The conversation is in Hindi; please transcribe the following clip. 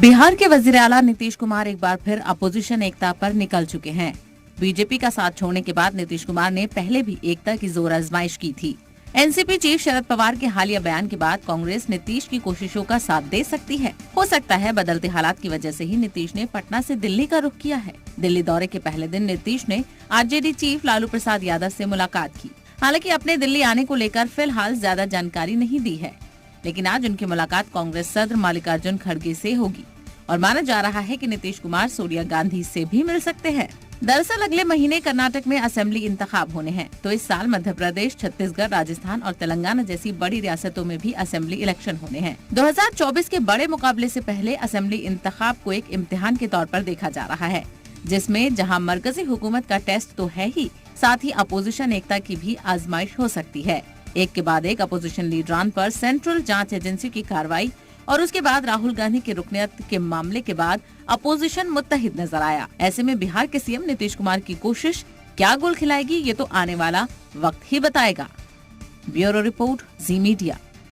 बिहार के वजीर आला नीतीश कुमार एक बार फिर अपोजिशन एकता पर निकल चुके हैं। बीजेपी का साथ छोड़ने के बाद नीतीश कुमार ने पहले भी एकता की जोर आजमाइश की थी। एनसीपी चीफ शरद पवार के हालिया बयान के बाद कांग्रेस नीतीश की कोशिशों का साथ दे सकती है। हो सकता है बदलते हालात की वजह से ही नीतीश ने पटना से दिल्ली का रुख किया है। दिल्ली दौरे के पहले दिन नीतीश ने आरजेडी चीफ लालू प्रसाद यादव से मुलाकात की। हालांकि अपने दिल्ली आने को लेकर फिलहाल ज्यादा जानकारी नहीं दी है, लेकिन आज उनकी मुलाकात कांग्रेस सदर मल्लिकार्जुन खड़गे से होगी और माना जा रहा है कि नीतीश कुमार सोनिया गांधी से भी मिल सकते हैं। दरअसल अगले महीने कर्नाटक में असेंबली इंतखाब होने हैं, तो इस साल मध्य प्रदेश, छत्तीसगढ़, राजस्थान और तेलंगाना जैसी बड़ी रियासतों में भी असेंबली इलेक्शन होने हैं। 2024 के बड़े मुकाबले से पहले असेंबली इंतखाब को एक इम्तिहान के तौर पर देखा जा रहा है, जिसमें जहां मरकजी हुकूमत का टेस्ट तो है ही, साथ ही अपोजिशन एकता की भी आजमाइश हो सकती है। एक के बाद एक अपोजिशन लीडरान पर सेंट्रल जांच एजेंसी की कार्रवाई और उसके बाद राहुल गांधी के रुकनियत के मामले के बाद अपोजिशन मुत्तहिद नजर आया। ऐसे में बिहार के सीएम नीतीश कुमार की कोशिश क्या गोल खिलाएगी, ये तो आने वाला वक्त ही बताएगा। ब्यूरो रिपोर्ट, जी मीडिया।